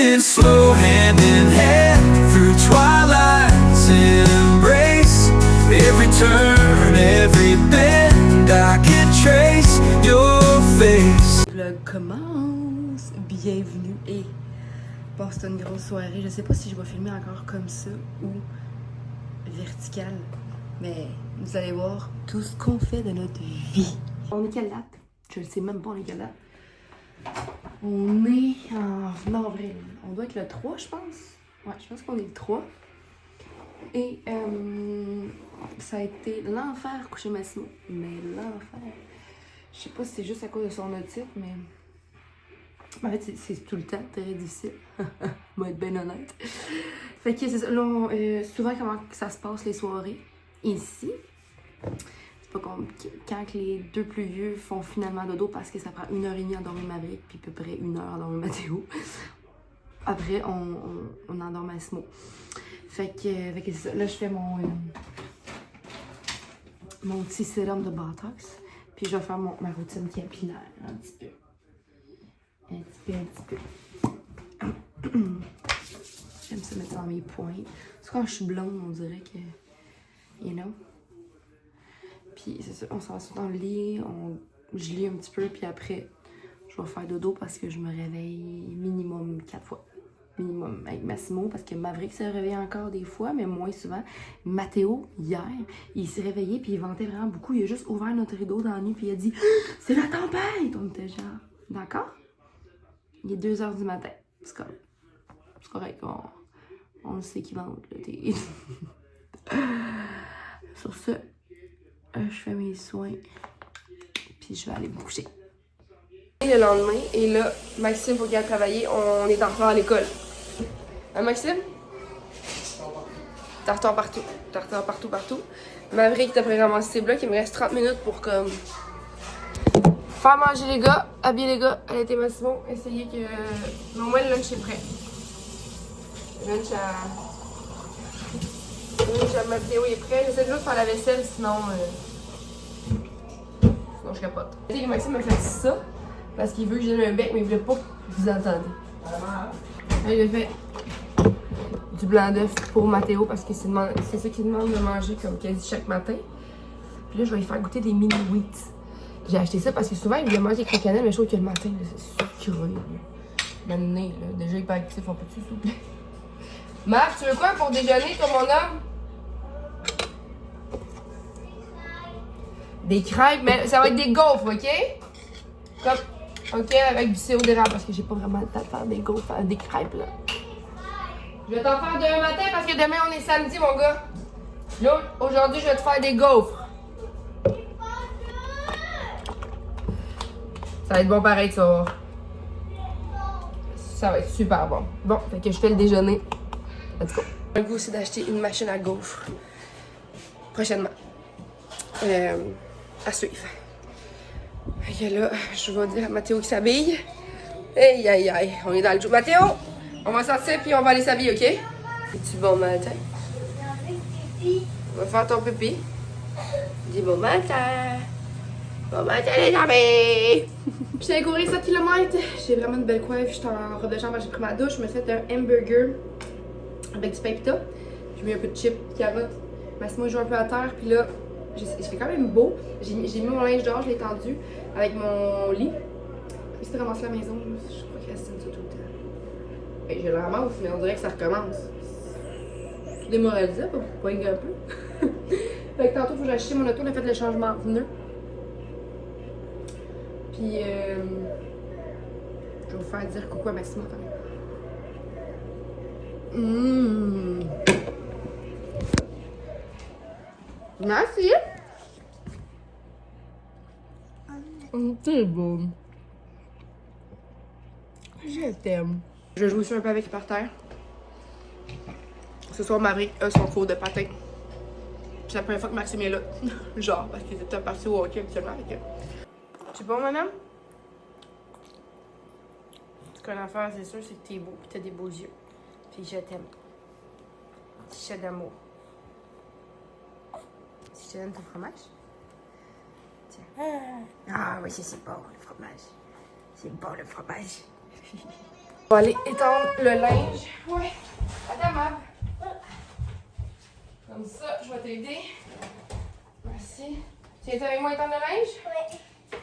Dancing slow hand in hand through twilights and embrace. Every turn, every bend, I can trace your face. Le vlog commence. Bienvenue et bon, c'est une grosse soirée. Je sais pas si je vais filmer encore comme ça ou vertical, mais vous allez voir tout ce qu'on fait de notre vie. On est quelle date? Je ne sais même pas on est quelle date. On est en avril. On doit être le 3, je pense. Ouais, je pense qu'on est le 3. Et ça a été l'enfer coucher Massimo. Mais l'enfer. Je sais pas si c'est juste à cause de son otite, mais en fait, c'est tout le temps très difficile. Moi, être bien honnête. Fait que c'est ça. Là, souvent, comment ça se passe les soirées ici. C'est pas compliqué. Quand les deux plus vieux font finalement dodo parce que ça prend 1h30 à dormir Maverick, puis à peu près 1 heure à dormir Mathéo. Après, on endort Massimo. Fait que c'est ça. Là, je fais mon petit sérum de Botox. Puis je vais faire ma routine capillaire un petit peu. Un petit peu. J'aime ça mettre dans mes points. Parce que quand je suis blonde, on dirait que... You know? Puis c'est ça, on s'en va dans le lit, je lis un petit peu, puis après, je vais faire dodo parce que je me réveille minimum 4 fois. Minimum avec Massimo, parce que Maverick se réveille encore des fois, mais moins souvent. Mathéo, hier, il s'est réveillé, puis il ventait vraiment beaucoup. Il a juste ouvert notre rideau dans la nuit, puis il a dit « C'est la tempête! » On était genre « D'accord? » Il est 2h du matin. C'est correct, on le sait qu'il vente, là, t'es... Sur ce, je fais mes soins, puis je vais aller me coucher. Le lendemain, et là, Maxime, faut qu'il aille travailler, on est en retard à l'école. Hein, Maxime? T'as retard partout. T'as retard partout. Maverick t'a ramasser ses blocs, il me reste 30 minutes pour comme... faire manger les gars, habiller les gars, allaiter Massimo, essayer que... Au moins, le lunch est prêt. Le lunch à Mathéo est prêt. J'essaie de juste faire la vaisselle, sinon je capote. Maxime m'a fait ça parce qu'il veut que je donne un bec, mais il voulait pas que vous entendiez. Là, il a fait du blanc d'œuf pour Mathéo parce que c'est ça qu'il demande de manger comme quasi chaque matin. Puis là, je vais lui faire goûter des mini wheats. J'ai acheté ça parce que souvent, il voulait manger des croquettes, mais je trouve que le matin, c'est sucré. Maintenant, déjà hyper actif, on peut-tu, s'il vous plaît? Marc, tu veux quoi pour déjeuner, toi, mon homme? Des crêpes, mais ça va être des gaufres, ok? Ok, avec du sirop d'érable, parce que j'ai pas vraiment le temps de faire des gaufres, des crêpes, là. Je vais t'en faire demain matin, parce que demain, on est samedi, mon gars. Là, aujourd'hui, je vais te faire des gaufres. Ça va être bon pareil, ça va voir. Ça va être super bon. Bon, fait que je fais le déjeuner. Let's go. J'ai le goût aussi d'acheter une machine à gaufres. Prochainement. À suivre. Fait que là, je vais dire à Mathéo qu'il s'habille. Aïe, on est dans le jour. Mathéo, on va sortir puis on va aller s'habiller, ok? Es-tu bon matin? On va faire ton pipi. Dis bon matin. Bon matin les amis! Je suis allée courir 7 km. J'ai vraiment une belle coiffe. Je suis en robe de chambre, j'ai pris ma douche. Je me suis fait un hamburger avec du pain pita. J'ai mis un peu de chips, carottes. Massimo joue un peu à terre. Puis là, il fait quand même beau. J'ai mis mon linge dehors, je l'ai tendu avec mon lit. Je me suis ramassé la maison. Je procrastine ça tout le temps. Et je le ramasse, mais on dirait que ça recommence. Je suis démoralisée, pour poigner un peu. Fait que tantôt, il faut que j'aille acheter mon auto. On a fait le changement de pneus. Puis, je vais vous faire dire coucou à Maxime. Merci. C'est bon. Je t'aime. Je joue aussi un peu avec par terre. Ce soir, Marie a son cours de patin. C'est la première fois que Maxime est là. Genre, parce qu'il était parti au hockey actuellement avec elle. C'est bon, madame? Ce qu'on a à faire, c'est sûr, c'est que t'es beau, pis t'as des beaux yeux. Puis je t'aime. Petit chat d'amour. Si je te donne ton fromage? Tiens. Ah oui, c'est bon, le fromage. C'est bon, le fromage. On va aller étendre le linge. Ouais. Attends, Mab. Comme ça, je vais t'aider. Merci. Tu es avec moi étendre le linge? Oui.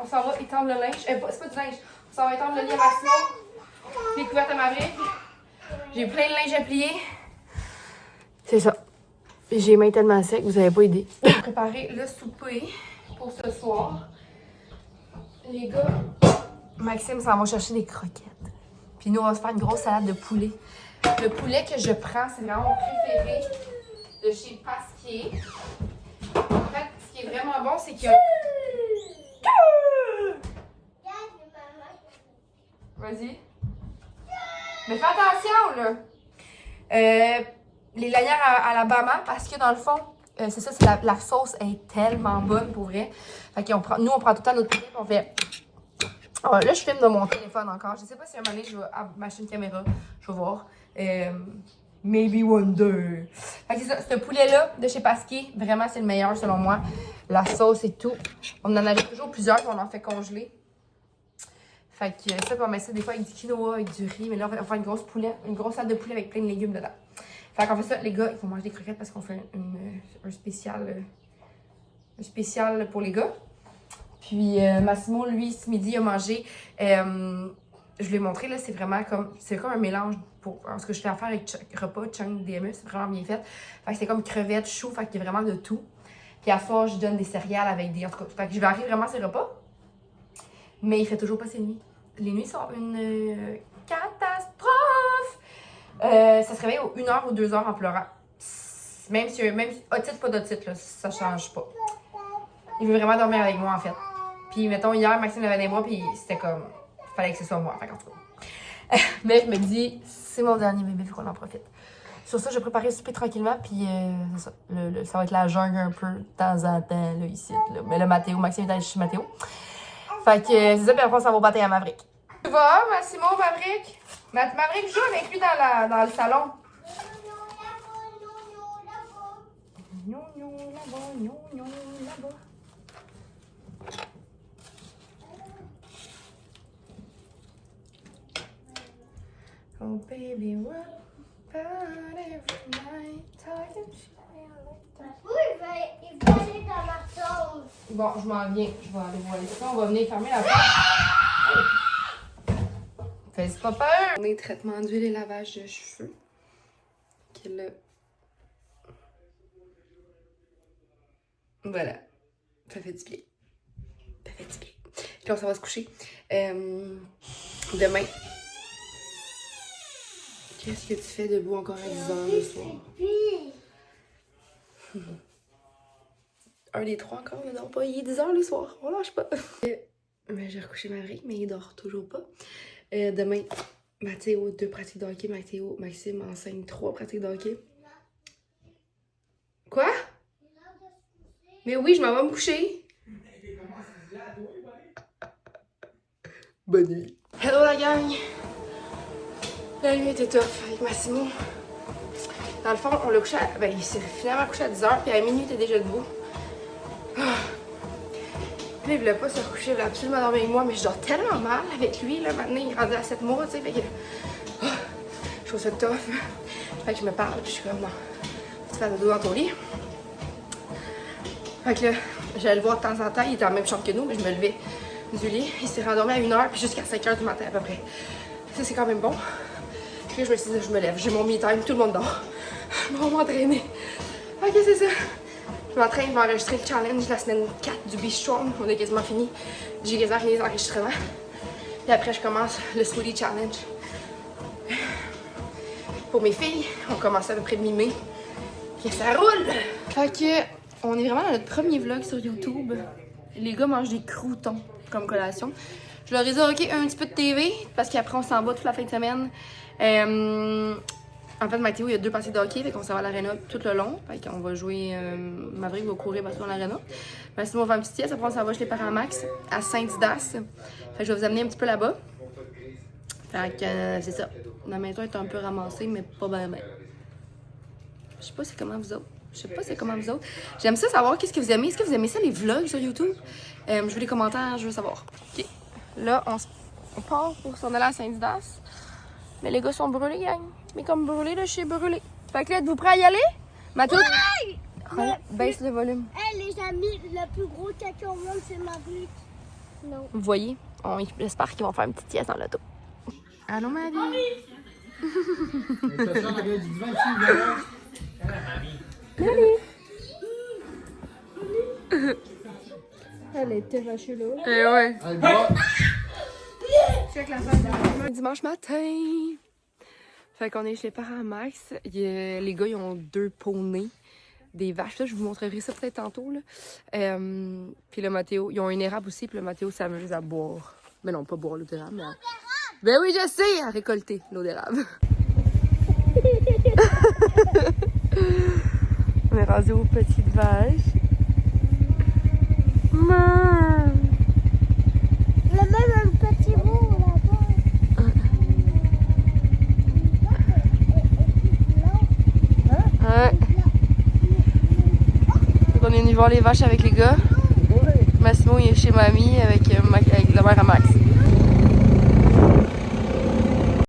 On s'en va étendre le linge. C'est pas du linge. On s'en va étendre le lit à Massimo. Les couvertes à Maverick. J'ai plein de linge à plier. C'est ça. J'ai les mains tellement secs, vous avez pas idée. J'ai préparé le souper pour ce soir. Les gars, Maxime s'en va chercher des croquettes. Puis nous, on va se faire une grosse salade de poulet. Le poulet que je prends, c'est vraiment mon préféré de chez Pasquier. En fait, ce qui est vraiment bon, c'est qu'il y a... Vas-y. Mais fais attention, là! Les lanières à la Bama, parce que dans le fond, c'est ça, c'est la sauce est tellement bonne pour vrai. Fait qu'on prend, nous, on prend tout le temps notre poulet et on fait... Oh, là, je filme de mon téléphone encore. Je sais pas si à un moment donné, je vais m'acheter une caméra. Je vais voir. Maybe one day. Fait que c'est ça, ce poulet-là de chez Pasquier, vraiment, c'est le meilleur selon moi. La sauce et tout. On en avait toujours plusieurs, puis on en fait congeler. Fait que ça, puis on met ça des fois avec du quinoa, avec du riz. Mais là, on va faire une grosse salade de poulet avec plein de légumes dedans. Fait qu'on fait ça, les gars, il faut manger des croquettes parce qu'on fait un spécial pour les gars. Puis Massimo, lui, ce midi, il a mangé. Je lui ai montré, là, c'est comme un mélange pour ce que je fais à faire avec repas Chung DME, c'est vraiment bien fait. Fait que c'est comme crevettes, choux, fait qu'il y a vraiment de tout. Puis à soir, je donne des céréales avec des... En tout cas, fait que je varie vraiment ses repas. Mais il fait toujours pas ses nuits. Les nuits sont une catastrophe! Ça se réveille aux 1h ou 2h en pleurant. Même si otite, pas d'otite, là, ça change pas. Il veut vraiment dormir avec moi, en fait. Puis, mettons, hier, Maxime l'avait des mois, puis c'était comme... Fallait que ce soit moi, en tout cas. Mais je me dis, c'est mon dernier bébé, faut qu'on en profite. Sur ça, je vais préparer le souper tranquillement, puis c'est ça. Ça va être la jungle un peu, de temps en temps, là, ici. Là. Mais le Maxime est allé chez Mathéo. Fait que c'est ça, puis après, ça va battre à Maverick. Tu vas, Massimo, Maverick? Maverick joue avec lui dans le salon. Là-bas. Oh baby, what about every night? Oui, il va aller dans ma chambre. Bon, je m'en viens. Je vais aller voir ça. On va venir fermer la porte. Fais pas peur! On est traitement d'huile et lavage de cheveux. Qui est là. Voilà. Ça fait du bien. Ça fait du bien. Puis là, ça va se coucher. Demain. Qu'est-ce que tu fais debout encore à 10h le soir? Un des trois encore, ne dort pas. Il est 10h le soir. On lâche pas. Mais j'ai recouché Maverick, mais il dort toujours pas. Demain, Mathéo, 2 pratiques de hockey. Maxime enseigne 3 pratiques de hockey. Quoi? Mais oui, je m'en vais me coucher. Bonne nuit. Hello la gang! La nuit était tough avec Massimo. Dans le fond, on l'a couché il s'est finalement couché à 10h, puis à minuit, il était déjà debout. Puis là, il voulait pas se recoucher, il voulait absolument dormir avec moi, mais je dors tellement mal avec lui, là, maintenant, il est rendu à 7 mois, tu sais, fait que... je trouve ça tough. Fait que je me parle, puis je suis comme, non, tu fais dodo dans ton lit. Fait que là, j'allais le voir de temps en temps, il était en même chambre que nous, mais je me levais du lit. Il s'est rendormi à 1h, puis jusqu'à 5h du matin à peu près. Ça, c'est quand même bon. Puis je me suis dit, je me lève, j'ai mon me-time, tout le monde dort. Je vais m'entraîner. Ok, c'est ça. Je m'entraîne, je vais enregistrer le challenge la semaine 4 du Be Strong. On a quasiment fini. J'ai quasiment fini l'enregistrement. Et après, je commence le Sweetie Challenge. Pour mes filles, on commence à peu près mi-mai. Et ça roule! Fait que, on est vraiment dans notre premier vlog sur YouTube. Les gars mangent des croûtons comme collation. Je leur ai dit, ok, un petit peu de TV, parce qu'après, on s'en va toute la fin de semaine. En fait, Mathéo, il y a 2 parties de hockey, fait qu'on s'en va à l'aréna tout le long. Fait qu'on va jouer, Maverick va courir partout dans l'aréna. Massimo va faire un petit sieste, après on s'en va chez les parents Max, à Saint-Didas. Fait que je vais vous amener un petit peu là-bas. Fait que, c'est ça. La maison est un peu ramassée, mais pas bien. Je sais pas c'est comment vous autres. J'aime ça savoir qu'est-ce que vous aimez. Est-ce que vous aimez ça, les vlogs sur YouTube? Je veux les commentaires, je veux savoir. OK. Là, on part pour s'en aller à Saint-Didas. Mais les gars sont brûlés, gang. Mais comme brûlés, là, je suis brûlé. Fait que là, êtes-vous prêts à y aller? Mathieu? Baisse le volume. Hey, les amis, le plus gros caca au monde, c'est ma bite. Non. Vous voyez? J'espère qu'ils vont faire une petite sieste dans l'auto. Allô, Marie? Elle était vachée là. Eh ouais. Dimanche matin. Fait qu'on est chez les parents Max. Les gars, ils ont 2 poneys. Des vaches. Là, je vous montrerai ça peut-être tantôt. Là. Puis le Mathéo, ils ont une érable aussi. Puis le Mathéo s'amuse à boire. Mais non, pas boire l'eau d'érable. Mais... Ben oui, je sais, à récolter l'eau d'érable. On est rendu aux petites vaches. Maman! Il y a même un petit bout là-bas. Ouais. Donc on est venu voir les vaches avec les gars. Massimo il est chez mamie avec la mère à Max.